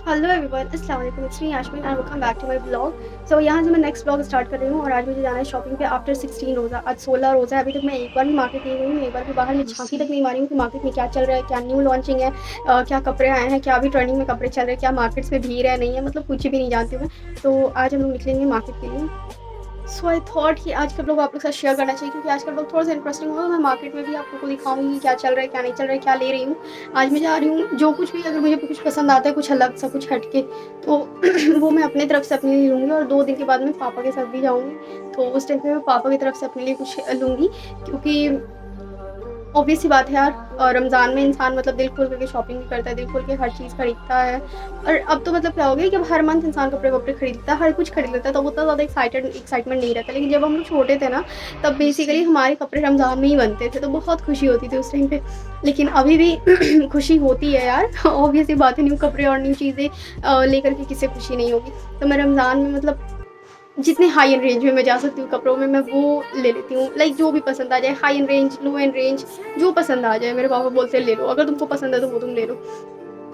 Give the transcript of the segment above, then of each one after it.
Hello everyone, अस्सलाम वालेकुम, it's me Yasmeen and welcome back to my blog. So यहाँ से मैं नेक्स्ट ब्लॉग स्टार्ट कर रही हूँ और आज मुझे जाना है शॉपिंग पे आफ्टर 16 रोज़ा। आज 16 रोज़ा है। अभी तक मैं एक बार भी मार्केट नहीं गई हूँ, एक बार भी बाहर में झांकी तक नहीं मारी हूँ कि मार्केट में क्या चल रहा है, क्या न्यू लॉन्चिंग है, क्या कपड़े आए हैं, क्या अभी ट्रेंडिंग में कपड़े चल रहे हैं, क्या मार्केट्स में भीड़ है नहीं है, मतलब कुछ भी नहीं जानती हूँ मैं। तो आज हम लोग निकलेंगे मार्केट के लिए। सो आई थॉट कि आज का ब्लॉग आप लोग के साथ शेयर करना चाहिए, क्योंकि आज का ब्लॉग थोड़ा सा इंटरेस्टिंग होगा। मैं मार्केट में भी आप लोगों को दिखाऊंगी क्या चल रहा है, क्या नहीं चल रहा है, क्या ले रही हूँ। आज मैं जा रही हूँ, जो कुछ भी अगर मुझे कुछ पसंद आता है, कुछ अलग सा, कुछ हटके, तो वो मैं अपनी तरफ से अपने लिए लूँगी। और 2 दिन के बाद मैं पापा के साथ भी जाऊँगी, तो उस टाइम पे मैं पापा की तरफ से अपने लिए कुछ लूँगी, क्योंकि ऑब्वियस सी बात है यार, और रमज़ान में इंसान मतलब दिल खोल करके शॉपिंग भी करता है, दिल खोल के हर चीज़ खरीदता है। और अब तो मतलब क्या हो गया कि अब हर मंथ इंसान कपड़े-वपड़े खरीदता है, हर कुछ खरीद लेता है, तो उतना ज़्यादा एक्साइटमेंट नहीं रहता। लेकिन जब हम लोग छोटे थे ना, तब बेसिकली हमारे कपड़े रमज़ान में ही बनते थे, तो बहुत खुशी होती थी उस टाइम पे। लेकिन अभी भी खुशी होती है यार, ऑब्वियस सी बात है, न्यू कपड़े और न्यू चीज़ें लेकर के किसे खुशी नहीं होगी। तो मैं रमज़ान में मतलब जितने हाई एंड रेंज में मैं जा सकती हूँ कपड़ों में, मैं वो ले लेती हूँ। लाइक जो भी पसंद आ जाए, high and range, low and range, जो पसंद आ जाए। मेरे पापा बोलते हैं ले लो, अगर तुमको पसंद है तो वो तुम ले लो।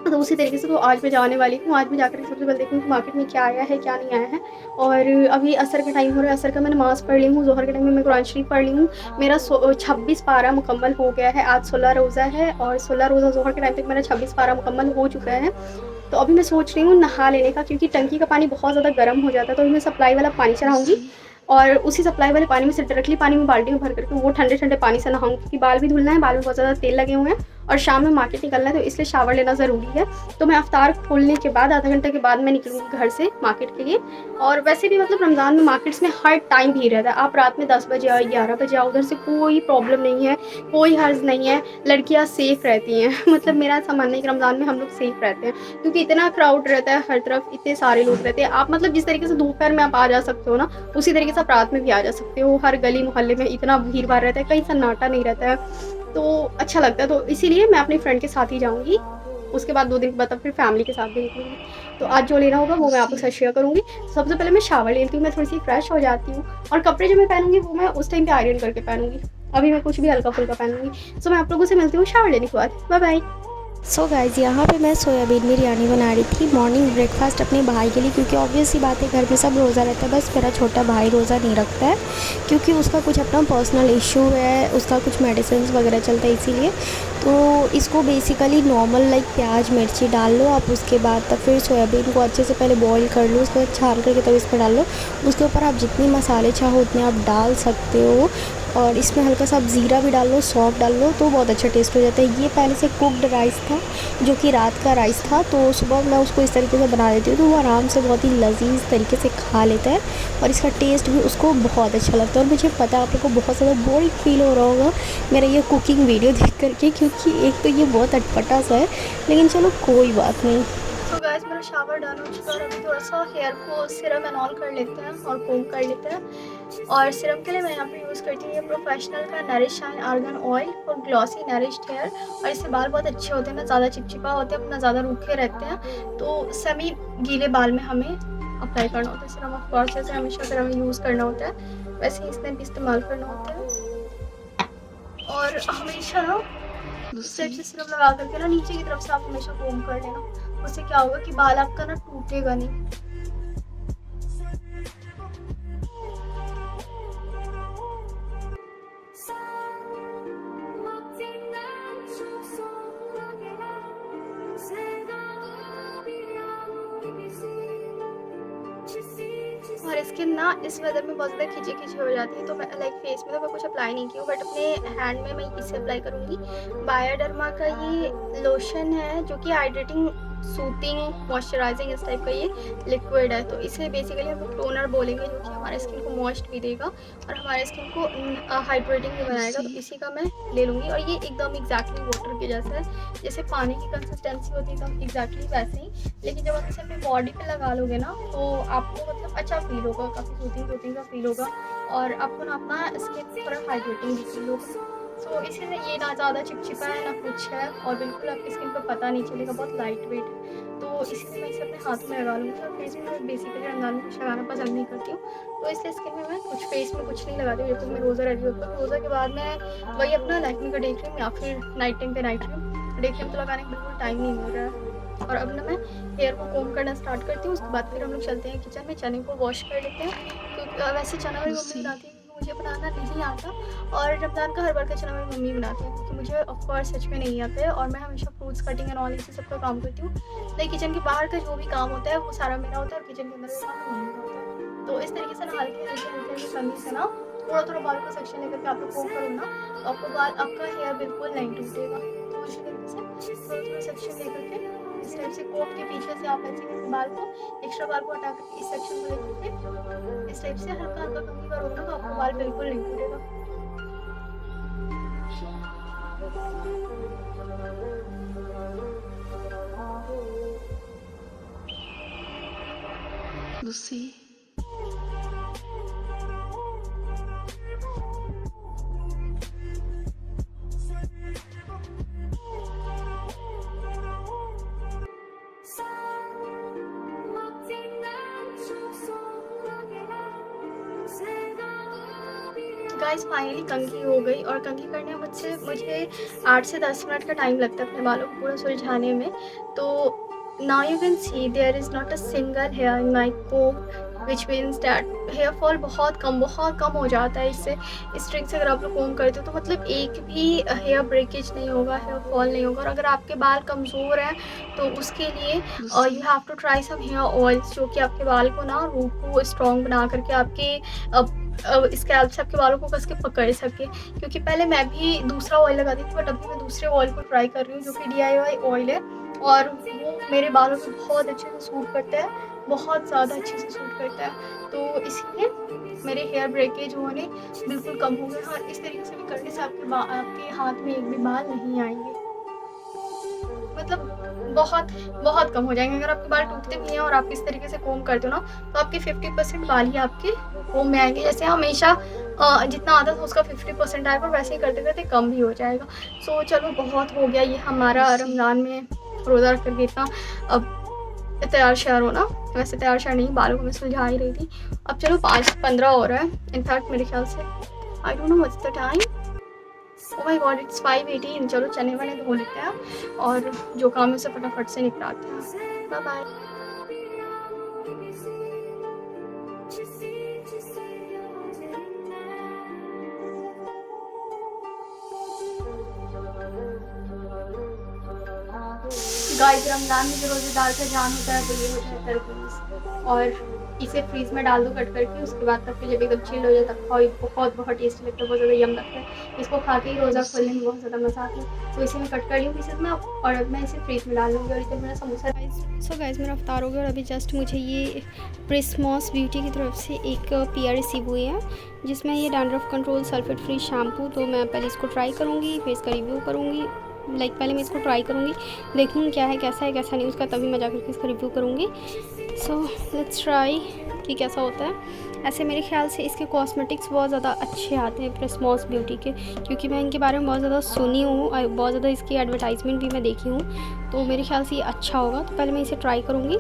तो उसी तरीके से तो आज मैं जाने वाली हूँ। आज मैं जाकर सबसे पहले देखूँगी कि मार्केट में क्या आया है, क्या नहीं आया है। और अभी असर का टाइम हो रहा है, असर का मैं नमाज़ पढ़ ली हूँ, ज़ोहर के टाइम में मैं कुरान शरीफ पढ़ ली हूँ। मेरा 26 पारा मुकम्मल हो गया है। आज 16 रोज़ा है और 16 रोज़ा ज़ोहर के टाइम तक मेरा 26 पारा मुकम्मल हो चुका है। तो अभी मैं सोच रही हूँ नहा लेने का, क्योंकि टंकी का पानी बहुत ज़्यादा गर्म हो जाता है। तो अभी मैं सप्लाई वाला पानी चढ़ाऊँगी और उसी सप्लाई वाले पानी में से डायरेक्टली पानी में बाल्टी में भर करके वो ठंडे-ठंडे पानी से नहाऊँगी, क्योंकि बाल भी धुलना है, बाल में बहुत ज़्यादा तेल लगे हुए हैं और शाम में मार्केट निकलना है, तो इसलिए शावर लेना ज़रूरी है। तो मैं अफ्तार खोलने के बाद आधा घंटे के बाद मैं निकलूँगी घर से मार्केट के लिए। और वैसे भी मतलब रमज़ान में मार्केट्स में हर टाइम भीड़ रहता है। आप रात में 10 बजे आओ, 11 बजे आओ, उधर से कोई प्रॉब्लम नहीं है, कोई हर्ज नहीं है, लड़कियाँ सेफ़ रहती हैं। मतलब मेरा ऐसा मानना है कि रमज़ान में हम लोग सेफ़ रहते हैं, क्योंकि इतना क्राउड रहता है हर तरफ, इतने सारे लोग रहते हैं। आप मतलब जिस तरीके से दोपहर में आप आ जा सकते हो ना, उसी तरीके से आप रात में भी आ जा सकते हो। हर गली मोहल्ले में इतना भीड़-भाड़ रहता है, कहीं सन्नाटा नहीं रहता है, तो अच्छा लगता है। तो इसीलिए मैं अपनी फ्रेंड के साथ ही जाऊँगी। उसके बाद 2 दिन के बाद तब फिर फैमिली के साथ भी निकलूँगी। तो आज जो लेना होगा वो मैं आप लोग के साथ शेयर करूँगी। सबसे पहले मैं शावर ले लेती हूँ, मैं थोड़ी-सी फ्रेश हो जाती हूँ और कपड़े जो मैं पहनूँगी वो मैं उस टाइम पे आयरन करके पहनूँगी। अभी मैं कुछ भी हल्का-फुल्का पहनूँगी। सो मैं आप लोगों से मिलती हूँ शावर लेने के बाद। बाय-बाय। सो गाइज़, यहाँ पे मैं सोयाबीन बिरयानी बना रही थी मॉर्निंग ब्रेकफास्ट अपने भाई के लिए, क्योंकि ऑब्वियस सी बात है घर में सब रोज़ा रहता है, बस मेरा छोटा भाई रोज़ा नहीं रखता है, क्योंकि उसका कुछ अपना पर्सनल इशू है, उसका कुछ मेडिसिन वगैरह चलता है इसीलिए। तो इसको बेसिकली नॉर्मल लाइक प्याज मिर्ची डाल लो आप, उसके बाद तब फिर सोयाबीन को अच्छे से पहले बॉईल कर लो, उसके बाद छान करके तब इस पर डाल लो। उसके ऊपर आप जितने मसाले चाहो उतने आप डाल सकते हो, और इसमें हल्का सा आप ज़ीरा भी डाल लो, सौंफ डाल लो, तो बहुत अच्छा टेस्ट हो जाता है। ये पहले से कुक्ड राइस था, जो कि रात का राइस था, तो सुबह मैं उसको इस तरीके से बना देती हूँ, तो वो आराम से बहुत ही लजीज तरीके से खा लेता है और इसका टेस्ट भी उसको बहुत अच्छा लगता है। और मुझे पता है आप लोग को बहुत ज़्यादा बोरिंग फील हो रहा होगा मेरा ये कुकिंग वीडियो देख करके, क्योंकि एक तो ये बहुत अटपटा सा है, लेकिन चलो कोई बात नहीं। सो गाइस, मेरा शावर डन हो चुका है और अभी थोड़ा सा हेयर को सीरम एंड ऑल कर लेते हैं और कोम कर लेते हैं। और सीरम के लिए मैं यहाँ पे यूज़ करती हूँ ये प्रोफेशनल का nourish shine argan oil for glossy nourished hair. और इससे बाल बहुत अच्छे होते हैं, ना ज़्यादा चिपचिपा होते हैं, ना ज़्यादा रूखे रहते हैं। तो सेमी गीले बाल में हमें अप्लाई करना होता है सीरम। ऑफ कोर्स जैसे हमेशा अगर हमें यूज़ करना होता है वैसे ही इसमें भी इस्तेमाल करना होता है। और हमेशा ना साइड से सिरप लगा करके ना नीचे की तरफ से आप हमेशा कोम कर लेना। उससे क्या होगा कि बाल आपका ना टूटेगा नहीं। और स्किन ना इस वेदर में बहुत ज़्यादा खिंची-खिंची हो जाती है, तो मैं लाइक फेस में तो मैं कुछ अप्लाई नहीं की हूँ, बट अपने हैंड में मैं इसे अप्लाई करूँगी। बायोडर्मा का ये लोशन है, जो कि हाइड्रेटिंग, सूथिंग, मॉइस्चराइजिंग इस टाइप का ये लिक्विड है। तो इसे बेसिकली हम लोग टोनर बोलेंगे, जो कि हमारे स्किन को मॉइस्ट भी देगा और हमारे स्किन को हाइड्रेटिंग भी बनाएगा। तो इसी का मैं ले लूँगी और ये एकदम एग्जैक्टली वाटर के जैसा है, जैसे पानी की कंसिस्टेंसी होती है एकदम एग्जैक्टली वैसे ही। लेकिन जब आप इसे अपनी बॉडी पे लगा लोगे ना, तो आपको मतलब अच्छा फील होगा, काफ़ी सूथिंग सूथिंग सा फील होगा और आपको ना अपना स्किन थोड़ा हाइड्रेटिंग भी फील होगा। सो इसी से ये ना ज़्यादा चिपचिपा है ना कुछ है, और बिल्कुल आपकी स्किन पर पता नहीं चलेगा, बहुत लाइट वेट है। तो इसीलिए मैं इसे अपने हाथों में लगा लूँगी, और फेस में मैं बेसिकली रमज़ान में कुछ लगाना पसंद नहीं करती हूँ। तो इसलिए स्किन में मैं कुछ फेस में कुछ नहीं लगाती हूँ जब तक मैं रोज़ा रखी होती हूँ। रोज़ा के बाद मैं वही अपना लैक्मे का डे क्रीम या फिर नाइट टाइम पे नाइट क्रीम, डे क्रीम तो लगाने का बिल्कुल टाइम नहीं मिल रहा है। और अब ना मैं हेयर को कोम करना स्टार्ट करती हूँ, उसके बाद फिर हम लोग चलते हैं किचन में, चने को वॉश कर लेते हैं, क्योंकि वैसे चना मेरी मम्मी बनाती है, क्योंकि मुझे बनाना नहीं आता, और रमज़ान का हर बार का चना मेरी मम्मी बनाती है, क्योंकि मुझे ऑफकोर्स सच में नहीं आता है, और मैं हमेशा फ्रूट्स कटिंग एंड ऑल इसी सब का काम करती हूँ। नहीं, किचन के बाहर का जो भी काम होता है वो सारा मेरा होता है, और किचन के अंदर का काम मम्मी का होता है। तो इस तरीके से ना हल्के हल्के कंघी से ना थोड़ा थोड़ा बाल का सेक्शन लेकर के आप लोग कोम करो ना, तो आपको बाल, आपका हेयर बिल्कुल नहीं टूटेगा। तो इसी तरीके से थोड़ा थोड़ा सेक्शन लेकर के इस टाइप से कोप के पीछे से आप ऐसे करके बाल को, एक्स्ट्रा बाल को हटा करके इस सेक्शन को लेकर के इस टाइप से हल्का हल्का कंघी करोगे ना, तो आपका बाल बिल्कुल नहीं टूटेगा। Lucy. गाइस फाइनली कंघी हो गई, और कंघी करने में मुझे 8 से 10 मिनट का टाइम लगता है अपने बालों को पूरा सुलझाने में। तो now you can see there is not a single hair in my comb, which means that hair fall बहुत कम हो जाता है इससे। इस ट्रिक से अगर आप लोग कोम करते हो तो मतलब एक भी हेयर ब्रेकेज नहीं होगा, हेयर फॉल नहीं होगा। और अगर आपके बाल कमज़ोर हैं तो उसके लिए you have to try some hair oils, जो कि आपके बाल को ना, रूट को स्ट्रॉन्ग बना करके आपके स्कैल्प से आपके बालों को कस के पकड़ सके। क्योंकि पहले मैं भी दूसरा ऑयल लगाती थी, बट अभी मैं दूसरे ऑयल को ट्राई कर रही हूँ, जो कि DIY ऑयल है, और वो मेरे बालों पे बहुत अच्छे से सूट करता है, बहुत ज़्यादा अच्छे से सूट करता है। तो इसीलिए मेरे हेयर ब्रेकेज होने बिल्कुल कम हो गए। हाँ, इस तरीके से भी करने से आपके हाथ में एक भी बाल नहीं आएंगे, मतलब बहुत बहुत कम हो जाएंगे। अगर आपके बाल टूटते भी हैं और आप इस तरीके से कोम करते हो ना, तो आपके 50% बाल ही आपके कोम में आएंगे। जैसे हमेशा जितना आदत हो उसका 50% आएगा, और वैसे ही करते करते कम भी हो जाएगा। सो चलो, बहुत हो गया ये हमारा रमज़ान में रोज़ा रख करके इतना अब तैयार श्यार होना। वैसे तैयार श्यार नहीं, बालों को मैं सुलझा ही रही थी। अब चलो 5:15 हो रहा है इनफैक्ट मेरे ख्याल से, I don't know what's the time. Oh my God, it's 5:18। चलो चने वने धो लेते हैं और जो काम है उसे फटाफट से निपटाते हैं। Bye bye. गाइस, रमज़ान में जो रोज़ेदार का जान होता है वो ये होता है तरबूज, और इसे फ्रीज़ में डाल दो कट करके। उसके बाद तब फिर जब एकदम चिल हो जाए तब खाओ, ये बहुत बहुत टेस्टी लगता है, बहुत ज़्यादा यम लगता है। इसको खा के ही रोज़ा खोलने में बहुत ज़्यादा मज़ा आता है। तो इसे मैं कट कर लूँ पीसेस में, और अब मैं इसे फ्रीज़ में डाल लूँगी। और इधर मेरा समोसा। सो गाइस, मेरा अफ्तार हो गया, और अभी जस्ट मुझे ये प्रिस्मॉस ब्यूटी की तरफ से एक PR रिसीव हुई है, जिसमें ये dandruff control sulphate free shampoo. तो मैं पहले इसको ट्राई करूँगी, फिर इसका रिव्यू करूँगी। पहले मैं इसको ट्राई करूँगी, देखूँगी क्या है, कैसा नहीं, उसका तभी मैं जाकर के इसका रिव्यू करूँगी। सो लेट्स ट्राई कि कैसा होता है। ऐसे मेरे ख्याल से इसके कॉस्मेटिक्स बहुत ज़्यादा अच्छे आते हैं प्रिस्मॉस ब्यूटी के, क्योंकि मैं इनके बारे में बहुत ज़्यादा सुनी हूँ और बहुत ज़्यादा इसकी एडवर्टाइजमेंट भी मैं देखी हूँ। तो मेरे ख्याल से ये अच्छा होगा। तो पहले मैं इसे ट्राई करूँगी।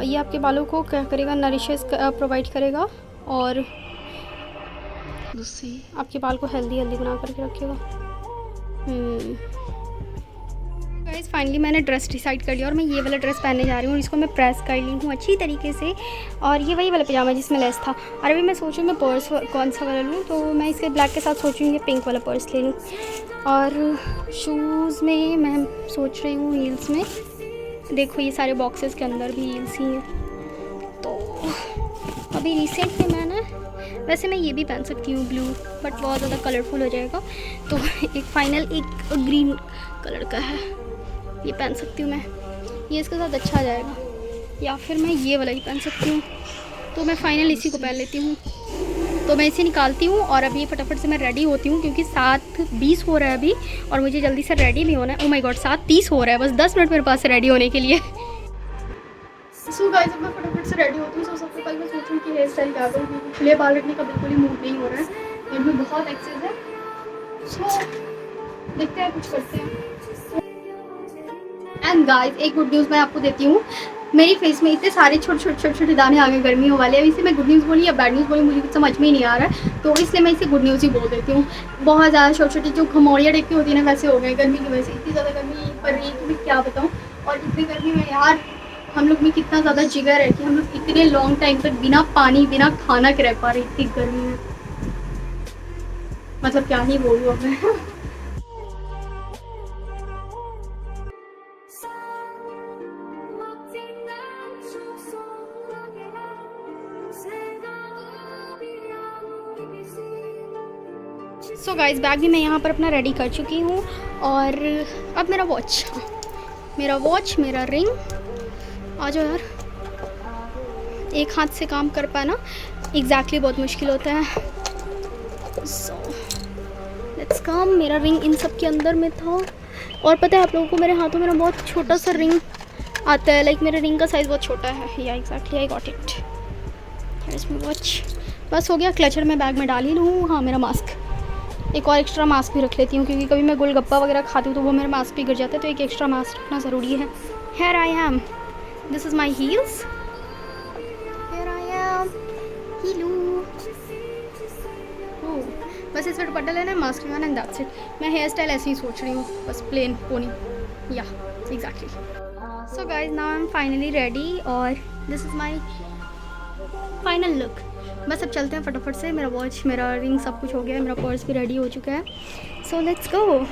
ये आपके बालों को क्या करेगा, नरिशेस प्रोवाइड करेगा, और आपके बाल को हेल्दी बना करके रखेगा। गाइस, फाइनली मैंने ड्रेस डिसाइड कर लिया, और मैं ये वाला ड्रेस पहनने जा रही हूँ। इसको मैं प्रेस कर ली हूँ अच्छी तरीके से, और ये वही वाला पजामा जिसमें लेस था। और अभी मैं सोचूँ मैं पर्स कौन सा वाला लूँ, तो मैं इसके ब्लैक के साथ सोचूँगी पिंक वाला पर्स ले लूँ। और शूज़ में मैं सोच रही हूँ हील्स में। देखो ये सारे बॉक्सेस के अंदर भी हील्स ही हैं। तो अभी रिसेंट में मैं ना, वैसे मैं ये भी पहन सकती हूँ ब्लू, बट बहुत ज़्यादा कलरफुल हो जाएगा। तो एक फाइनल एक ग्रीन कलर का है, ये पहन सकती हूँ मैं, ये इसके साथ अच्छा आ जाएगा। या फिर मैं ये वाला ही पहन सकती हूँ। तो मैं फाइनल इसी को पहन लेती हूँ। तो मैं इसे निकालती हूँ, और अभी फटाफट से मैं रेडी होती हूँ, क्योंकि 7:20 हो रहा है अभी, और मुझे जल्दी से रेडी भी होना है। ओह माय गॉड, 7:30 हो रहा है, बस 10 मिनट मेरे पास रेडी होने के लिए। सो गाइस, अब मैं फटाफट से रेडी होती हूँ। सो सबसे पहले मैं सोचूँ कि हेयर स्टाइल क्या करूँ, क्योंकि खुले बाल रखने का बिल्कुल ही मूड नहीं हो रहा है, घर में बहुत एक्सेस है। सो देखते हैं, कुछ करते हैं। एंड गाइस, एक गुड न्यूज़ मैं आपको देती हूँ। मेरी फेस में इतने सारे छोटे दाने आ गए गर्मियों वाले। अब इसे मैं गुड न्यूज़ बोली या बैड न्यूज़ बोली, मुझे कुछ समझ में ही नहीं आ रहा है, तो इसलिए मैं इसे गुड न्यूज़ ही बोल देती हूँ। बहुत ज़्यादा छोटी जो खमौड़ियाँ टाइप की होती है ना, वैसे हो गए गर्मी की वजह से। इतनी ज़्यादा गर्मी पड़ रही है कि मैं क्या बताऊँ। और इतनी गर्मी में यार हम लोग में कितना ज़्यादा जिगर है कि हम लोग इतने लॉन्ग टाइम तक बिना पानी बिना खाना के रह पा रहे इतनी गर्मी में। मतलब क्या ही बोलूँ अब मैं। सो गाइस, बैग भी मैं यहाँ पर अपना रेडी कर चुकी हूँ। और अब मेरा वॉच, मेरा रिंग। आ जाओ यार, एक हाथ से काम कर पाना एग्जैक्टली बहुत मुश्किल होता है। So let's come. मेरा रिंग इन सब के अंदर में था। और पता है आप लोगों को, मेरे हाथों में ना बहुत छोटा सा रिंग आता है। लाइक मेरे रिंग का साइज़ बहुत छोटा है। या exactly, I got it. Here is my watch. बस हो गया। क्लचर में बैग में डाल ही लूँ। हाँ, मेरा मास्क, एक और एक्स्ट्रा मास्क भी रख लेती हूँ, क्योंकि कभी मैं गोलगप्पा वगैरह खाती हूँ तो वो मेरा मास्क भी गिर जाता है, तो एक एक्स्ट्रा मास्क रखना ज़रूरी है। Here I am, this is my heels. Here I am, हीलू। बस इस पर दुपट्टा लेना है, मास्क लगाना एंड दैट्स इट। मैं हेयर स्टाइल ऐसे ही सोच रही हूँ, बस प्लेन पोनी। या exactly. So guys, now I am finally ready और this is my final look. बस अब चलते हैं फटाफट से। मेरा वॉच, मेरा रिंग सब कुछ हो गया है, मेरा पर्स भी रेडी हो चुका है। So let's go.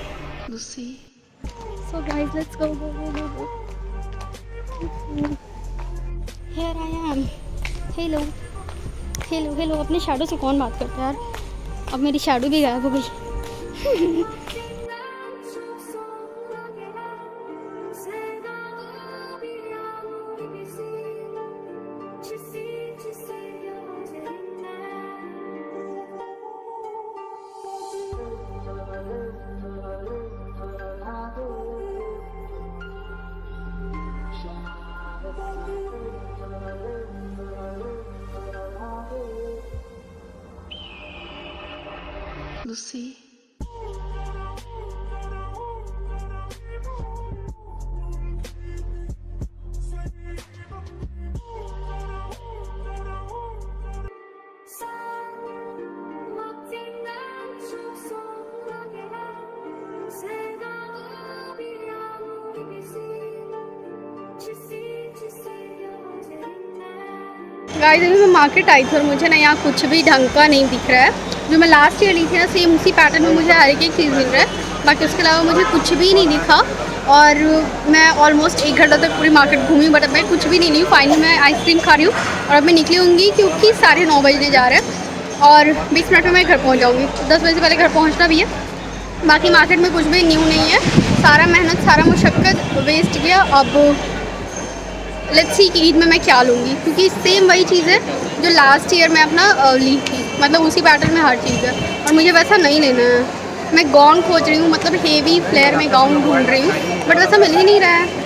So guys, let's go go go go go. Here I am. Hello hello hello. अपने शैडो से कौन बात करता है यार। अब मेरी शैडो भी गायब हो गई। Lucy. गाइस, अभी मैं मार्केट आई थी और मुझे ना यहाँ कुछ भी ढंग का नहीं दिख रहा है। जो मैं लास्ट ईयर ली थी ना, सेम उसी पैटर्न में मुझे हर एक चीज़ मिल रहा है। बाकी उसके अलावा मुझे कुछ भी नहीं दिखा। और मैं ऑलमोस्ट 1 घंटा तक पूरी मार्केट घूमी, बट अब मैं कुछ भी नहीं ली। फाइनली मैं आइसक्रीम खा रही हूँ और अब मैं निकली होंगी, क्योंकि 9:30 बजने जा रहे हैं और 20 मिनट में मैं घर पहुँच जाऊँगी। 10 बजे से पहले घर पहुँचना भी है। बाकी मार्केट में कुछ भी न्यू नहीं है। सारा मेहनत, सारा मुशक्क़त वेस्ट गया। अब लेट्स सी कि ईद में मैं क्या लूँगी, क्योंकि सेम वही चीज़ है जो लास्ट ईयर मैं अपना ली थी। मतलब उसी पैटर्न में हर चीज़ है और मुझे वैसा नहीं लेना है। मैं गाउन खोज रही हूँ, मतलब हेवी फ्लेयर में गाउन ढूंढ रही हूँ, बट वैसा मिल ही नहीं रहा है।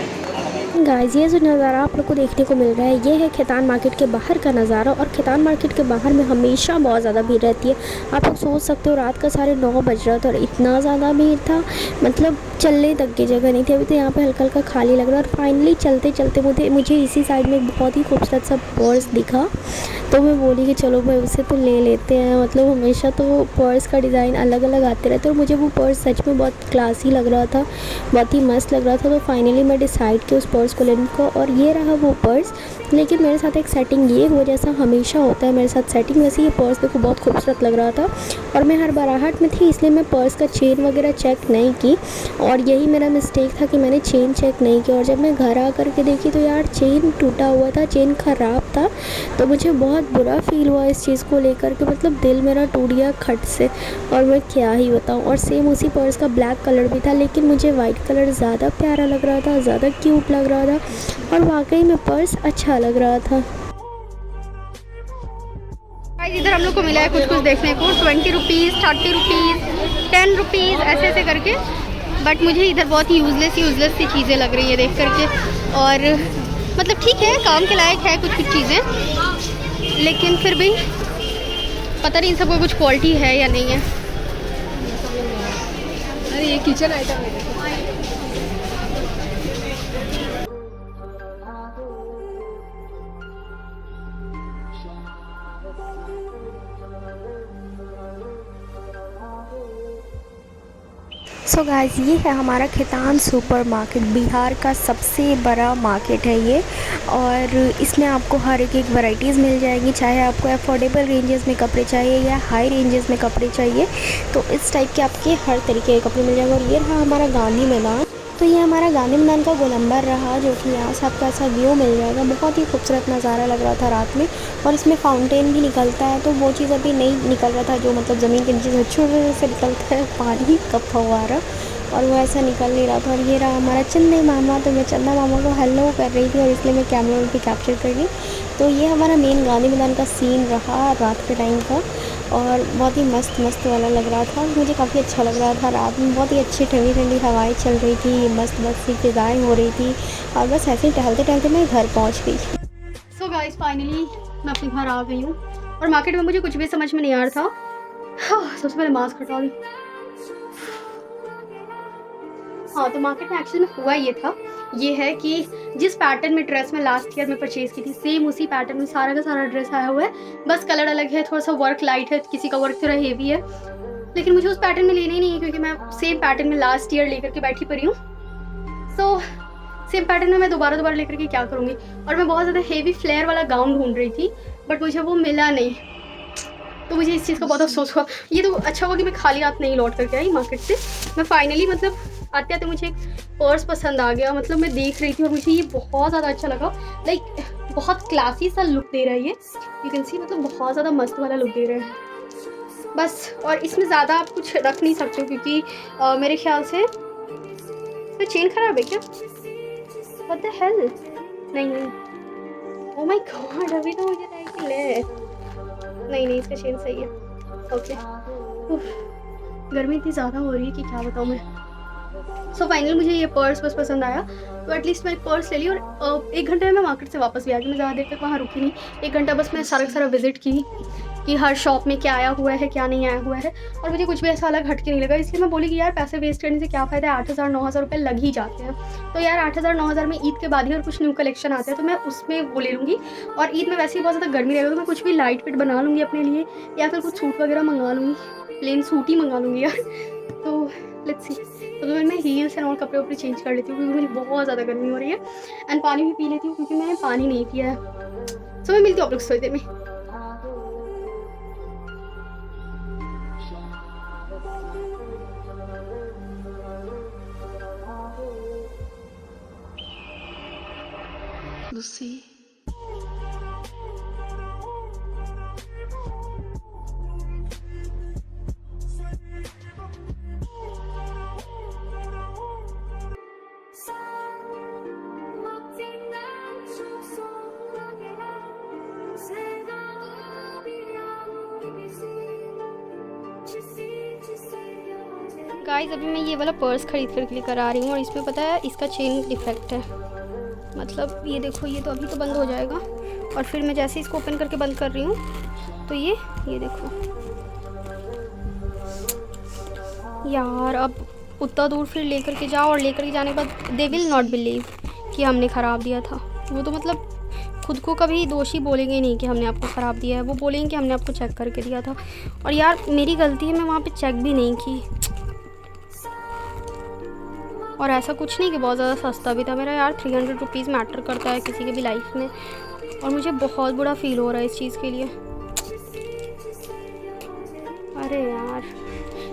गाइस, ये जो नज़ारा आप लोग को देखने को मिल रहा है, ये है खैतान मार्केट के बाहर का नज़ारा। और खैतान मार्केट के बाहर में हमेशा बहुत ज़्यादा भीड़ रहती है। आप लोग सोच सकते हो, रात का 9:30 बज रहा था और इतना ज़्यादा भीड़ था, मतलब चलने तक की जगह नहीं थी। अभी तो यहाँ पे हल्का हल्का खाली लग रहा है। और फाइनली चलते चलते मुझे इसी साइड में एक बहुत ही खूबसूरत सा पर्स दिखा, तो मैं बोली कि चलो भाई उसे तो ले लेते हैं। मतलब हमेशा तो पर्स का डिज़ाइन अलग अलग आते रहते और मुझे वो पर्स सच में बहुत क्लासी लग रहा था, बहुत ही मस्त लग रहा था। तो फाइनली मैं डिसाइड की उस पर्स को लेने को, और ये रहा वो पर्स। लेकिन मेरे साथ एक सेटिंग ये हुआ, जैसा हमेशा होता है मेरे साथ सेटिंग, वैसे ये पर्स देखो बहुत खूबसूरत लग रहा था और मैं हड़बड़ाहट में थी, इसलिए मैं पर्स का चेन वगैरह चेक नहीं की। और यही मेरा मिस्टेक था कि मैंने चेन चेक नहीं किया। और जब मैं घर आ कर के देखी तो यार चेन टूटा हुआ था, चेन ख़राब था। तो मुझे बहुत बुरा फील हुआ इस चीज़ को लेकर के, मतलब दिल मेरा टूट गया खट से। और मैं क्या ही बताऊँ। और सेम उसी पर्स का ब्लैक कलर भी था, लेकिन मुझे वाइट कलर ज़्यादा प्यारा लग रहा था, ज़्यादा क्यूट लग रहा था और वाकई में पर्स अच्छा लग रहा था। इधर हम लोग को मिला है कुछ कुछ देखने को, 20 रुपीज़, 30 रुपीज़, 10 रुपीज़, ऐसे ऐसे करके। बट मुझे इधर बहुत ही यूज़लेस सी चीज़ें लग रही है देख करके। और मतलब ठीक है, काम के लायक है कुछ कुछ चीज़ें, लेकिन फिर भी पता नहीं इन सबको कुछ क्वालिटी है या नहीं है। जैसे ये किचन आइटम है देखो। सो गाइस, ये है हमारा खैतान सुपर मार्केट। बिहार का सबसे बड़ा मार्केट है ये, और इसमें आपको हर एक वैरायटीज़ मिल जाएंगी। चाहे आपको अफोर्डेबल रेंजेस में कपड़े चाहिए या हाई रेंजेस में कपड़े चाहिए, तो इस टाइप के आपके हर तरीके के कपड़े मिल जाएंगे। और ये रहा हमारा गांधी मैदान। तो ये हमारा गांधी मैदान का गोलंबर रहा, जो कि यहाँ से आपको ऐसा व्यू मिल जाएगा। बहुत ही खूबसूरत नज़ारा लग रहा था रात में। और इसमें फाउंटेन भी निकलता है, तो वो चीज़ अभी नहीं निकल रहा था, जो मतलब ज़मीन के नीचे से छुर से निकलता है पानी का फव्वारा, और वो ऐसा निकल नहीं रहा था। और ये रहा हमारा चंदे मामा। तो मैं चंदा मामा को हेलो कर रही थी, और इसलिए मैं कैमरा पे कैप्चर कर ली। तो ये हमारा मेन गांधी मैदान का सीन रहा रात के टाइम का, और बहुत ही मस्त वाला लग रहा था। मुझे काफ़ी अच्छा लग रहा था। रात में बहुत ही अच्छी ठंडी ठंडी हवाएं चल रही थी, मस्त सी फिज़ाएँ हो रही थी, और बस ऐसे ही टहलते टहलते मैं घर पहुँच गई। सो गाइस, फाइनली मैं अपने घर आ गई हूँ, और मार्केट में मुझे कुछ भी समझ में नहीं आ रहा था। सबसे पहले मास्क हटा दी। हाँ, तो मार्केट में एक्चुअली में हुआ ये है कि जिस पैटर्न में ड्रेस में लास्ट ईयर में परचेज़ की थी, सेम उसी पैटर्न में सारा का सारा ड्रेस आया हुआ है। बस कलर अलग है, थोड़ा सा वर्क लाइट है, किसी का वर्क थोड़ा हेवी है, लेकिन मुझे उस पैटर्न में लेना ही नहीं है, क्योंकि मैं सेम पैटर्न में लास्ट ईयर लेकर के बैठी पड़ी हूँ। सो सेम पैटर्न में मैं दोबारा लेकर के क्या करूँगी। और मैं बहुत ज़्यादा हेवी फ्लेयर वाला गाउन ढूंढ रही थी, बट मुझे वो मिला नहीं। तो मुझे इस चीज़ का बहुत अफसोस हुआ। ये तो अच्छा हुआ कि मैं खाली हाथ नहीं लौट करके आई मार्केट से। मैं फाइनली मतलब आते आते मुझे एक पर्स पसंद आ गया। मतलब मैं देख रही थी और मुझे ये बहुत ज़्यादा अच्छा लगा। लाइक बहुत क्लासी सा लुक दे रहा है ये, यू कैन सी। मतलब बहुत ज़्यादा मस्त वाला लुक दे रहा है बस। और इसमें ज़्यादा आप कुछ रख नहीं सकते हो, क्योंकि मेरे ख्याल से इसका चेन खराब है क्या? What the hell? नहीं, ओह माय गॉड, अभी तो मुझे साइकिल है। नहीं, इसका चेन सही है। ओके। गर्मी इतनी ज़्यादा हो रही है कि क्या बताऊँ मैं। सो फाइनली मुझे ये पर्स बस पसंद आया, तो एटलीस्ट मैं एक पर्स ले ली। और 1 घंटे में मैं मार्केट से वापस भी आ गई। मैं ज़्यादा देर तक वहाँ रुकी नहीं। 1 घंटा बस मैं सारा का सारा विजिट की कि हर शॉप में क्या आया हुआ है, क्या नहीं आया हुआ है। और मुझे कुछ भी ऐसा अलग हट के नहीं लगा, इसलिए मैं बोली कि यार पैसे वेस्ट करने से क्या फ़ायदा है। 8,000-9,000 रुपये लग ही जाते हैं। तो यार 8,000-9,000 में ईद के बाद ही और कुछ न्यू कलेक्शन आते हैं, तो मैं उसमें वो ले लूँगी। और ईद में वैसे ही बहुत ज़्यादा गर्मी रहेगा, तो मैं कुछ भी लाइट वेट बना लूँगी अपने लिए, या फिर कुछ सूट वगैरह मंगा लूँगी। प्लेन सूट ही मंगा लूँगी यार। तो लेट्स सी। तो मैं हील्स एंड और कपड़े वपड़े चेंज कर लेती हूँ, क्योंकि मुझे बहुत ज़्यादा गर्मी हो रही है। एंड पानी भी पी लेती हूँ, क्योंकि मैंने पानी नहीं पिया है। सो मैं मिलती हूँ आप लोग से थोड़ी देर में। लूसी, गाइस, अभी मैं ये वाला पर्स खरीद कर लेकर आ रही हूँ, और इसमें पता है इसका चेन डिफेक्ट है। मतलब ये देखो, ये तो अभी तो बंद हो जाएगा, और फिर मैं जैसे इसको ओपन करके बंद कर रही हूँ, तो ये देखो यार। अब उतना दूर फिर लेकर के जाओ, और लेकर के जाने के बाद दे विल नॉट बिलीव कि हमने ख़राब दिया था। वो तो मतलब खुद को कभी दोषी बोलेंगे नहीं कि हमने आपको ख़राब दिया है, वो बोलेंगे कि हमने आपको चेक करके दिया था। और यार मेरी गलती है, मैं वहाँ पे चेक भी नहीं की। और ऐसा कुछ नहीं कि बहुत ज़्यादा सस्ता भी था मेरा। यार 300 रुपीज़ मैटर करता है किसी के भी लाइफ में, और मुझे बहुत बुरा फील हो रहा है इस चीज़ के लिए। अरे यार,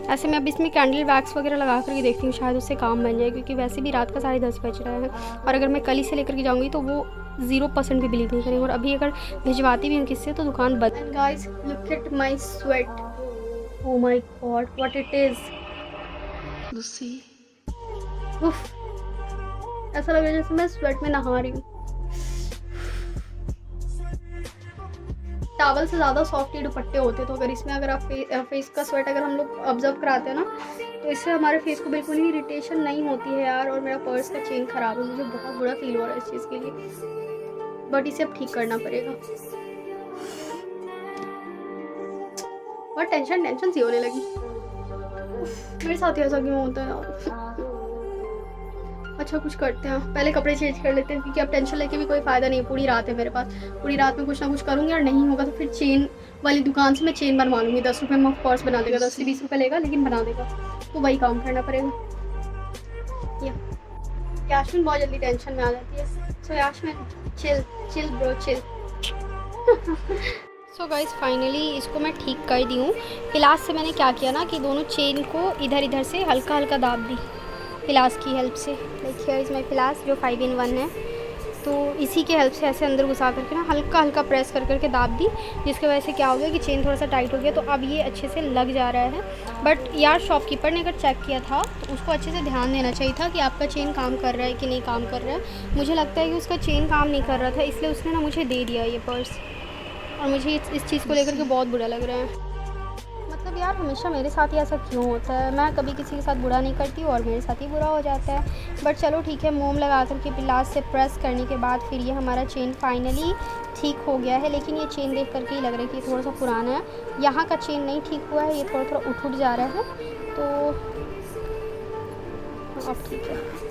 ऐसे मैं अब इसमें कैंडल वैक्स वगैरह लगा करके देखती हूँ, शायद उससे काम बन जाए, क्योंकि वैसे भी रात का 10:30 बज रहा है। और अगर मैं कल ही से लेकर के जाऊँगी तो वो 0% भी बिलीव नहीं करेंगे। और अभी अगर भिजवाती भी हूँ किससे, तो दुकान बंद। And guys, look at my sweat. Oh my God, what it is. Lucy, उफ, ऐसा लग रहा है जैसे मैं स्वेट में नहा रही हूँ। टावल से ज़्यादा सॉफ्ट ये दुपट्टे होते, तो अगर आप फेस का स्वेट अगर हम लोग ऑब्जर्व कराते हैं ना, तो इससे हमारे फेस को बिल्कुल ही इरिटेशन नहीं होती है यार। और मेरा पर्स का चेन ख़राब है, मुझे बहुत बुरा फील हो रहा है इस चीज़ के लिए, बट इसे अब ठीक करना पड़ेगा। और टेंशन सी होने लगी। मेरे साथ ही ऐसा क्यों होता है यार। अच्छा कुछ करते हैं, पहले कपड़े चेंज कर लेते हैं, क्योंकि अब टेंशन लेके भी कोई फ़ायदा नहीं है। पूरी रात है मेरे पास, पूरी रात में कुछ ना कुछ करूँगी, और नहीं होगा तो फिर चेन वाली दुकान से मैं चेन बनवा लूँगी। 10 रुपये में पर्स बना देगा, 10 से 20 रुपये लेगा लेकिन बना देगा, तो वही काम करना पड़ेगा। या यास्मिन बहुत जल्दी टेंशन में आ जाती है। So Yasmin chill chill bro chill. So guys finally इसको मैं ठीक कर दी हूँ। पिलास से मैंने क्या किया ना कि दोनों चेन को इधर इधर से हल्का हल्का दाब दी पिलास की हेल्प से। लाइक हियर इज़ माई पिलास जो 5-in-1 है, तो इसी के हेल्प से ऐसे अंदर घुसा करके ना हल्का हल्का प्रेस कर करके दाब दी, जिसकी वजह से क्या हो गया कि चेन थोड़ा सा टाइट हो गया। तो अब ये अच्छे से लग जा रहा है। बट यार शॉपकीपर ने अगर चेक किया था तो उसको अच्छे से ध्यान देना चाहिए था कि आपका चेन काम कर रहा है कि नहीं काम कर रहा है। मुझे लगता है कि उसका चेन काम नहीं कर रहा था, इसलिए उसने ना मुझे दे दिया ये पर्स, और मुझे इस चीज़ को लेकर के बहुत बुरा लग रहा है। मतलब यार हमेशा मेरे साथ ही ऐसा क्यों होता है? मैं कभी किसी के साथ बुरा नहीं करती और मेरे साथ ही बुरा हो जाता है। बट चलो ठीक है, मोम लगा कर के पिलास से प्रेस करने के बाद फिर ये हमारा चेन फाइनली ठीक हो गया है। लेकिन ये चेन देख करके ही लग रहा है कि ये थोड़ा सा पुराना है। यहाँ का चेन नहीं ठीक हुआ है, ये थोड़ा थोड़ा उठ जा रहा है, तो अब ठीक है।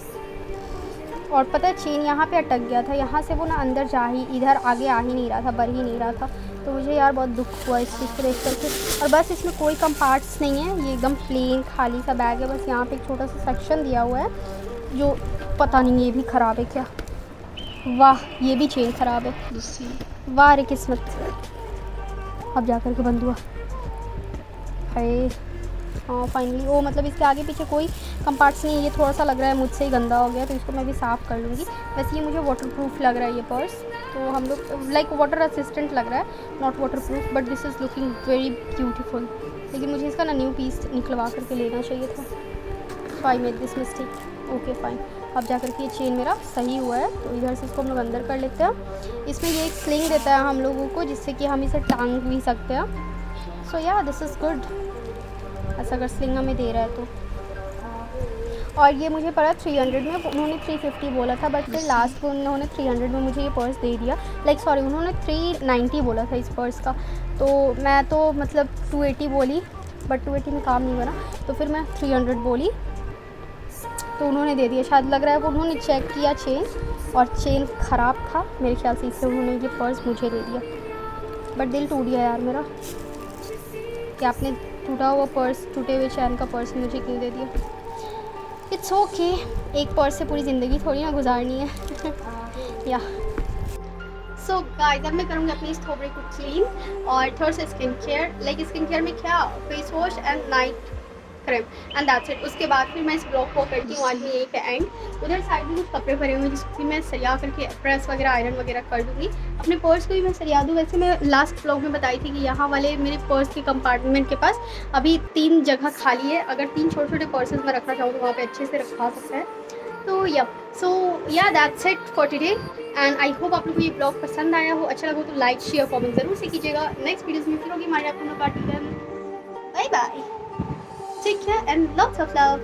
और पता है चेन यहाँ पे अटक गया था, यहाँ से वो ना अंदर जा ही इधर आगे आ ही नहीं रहा था, बढ़ ही नहीं रहा था। तो मुझे यार बहुत दुख हुआ इस चीज़ को देख करके। और बस इसमें कोई कंपार्ट्स नहीं है, ये एकदम प्लेन खाली सा बैग है। बस यहाँ पे एक छोटा सा सेक्शन दिया हुआ है जो पता नहीं ये भी ख़राब है क्या। वाह ये भी चेन ख़राब है, वाह रे किस्मत। अब जा कर के बंद हुआ है। हाँ फाइनली वो मतलब इसके आगे पीछे कोई कंपार्ट्स नहीं है। ये थोड़ा सा लग रहा है मुझसे ही गंदा हो गया, तो इसको मैं भी साफ़ कर लूँगी। वैसे ये मुझे वाटरप्रूफ लग रहा है ये पर्स, तो हम लोग लाइक वाटर असिस्टेंट लग रहा है, not waterproof, but this is looking very beautiful. लेकिन मुझे इसका ना न्यू पीस निकलवा करके लेना चाहिए था, so I made this mistake. Okay fine, अब जा कर के ये चेन मेरा सही हुआ है, तो इधर से इसको हम लोग अंदर कर लेते हैं। इसमें ये एक स्लिंग देता है हम लोगों को, जिससे कि हम इसे टांग भी सकते हैं। सो या दिस इज़ गुड, ऐसा अगर स्लिंग हमें दे रहा है तो। और ये मुझे पड़ा 300 में, उन्होंने 350 बोला था, बट फिर लास्ट में उन्होंने 300 में मुझे ये पर्स दे दिया। लाइक सॉरी उन्होंने 390 बोला था इस पर्स का, तो मैं तो मतलब 280 बोली, बट 280 में काम नहीं बना, तो फिर मैं 300 बोली, तो उन्होंने दे दिया। शायद लग रहा है वो उन्होंने चेक किया चेन, और चेन ख़राब था मेरे ख्याल से, इसलिए उन्होंने ये पर्स मुझे दे दिया। बट दिल टूट गया यार मेरा कि आपने टूटा हुआ पर्स, टूटे हुए चैन का पर्स मुझे क्यों दे दिया। इट्स ओके, एक पर्स से पूरी ज़िंदगी थोड़ी ना गुजारनी है। या सो गाइस अब मैं करूँगी अपनी इस थोबड़े को क्लीन, और थोड़ा सा skin care. Like skin care में क्या, face wash and night cream, and that's it. उसके बाद फिर मैं इस ब्लॉग को करती हूँ आज में यहीं पे एंड। उधर साइड में कुछ कपड़े भरे हुए हैं जिसको भी मैं सरिया करके प्रेस वगैरह आयरन वगैरह कर दूँगी। अपने पर्स को भी मैं सरिया दूँ। वैसे मैं लास्ट ब्लॉग में बताई थी कि यहाँ वाले मेरे पर्स के कंपार्टमेंट के पास अभी 3 जगह खाली है। अगर 3 छोटे छोटे पर्सेज में रखना चाहूँ तो वहाँ पर अच्छे से रखा सकता है। तो या that's it for today, and I hope आप लोगों को ये ब्लॉग पसंद आया हो। अच्छा लगा तो लाइक शेयर कमेंट ज़रूर से कीजिएगा। नेक्स्ट वीडियोज़ में फिर होगी हमारे आपको party. Bye bye, take care and lots of love.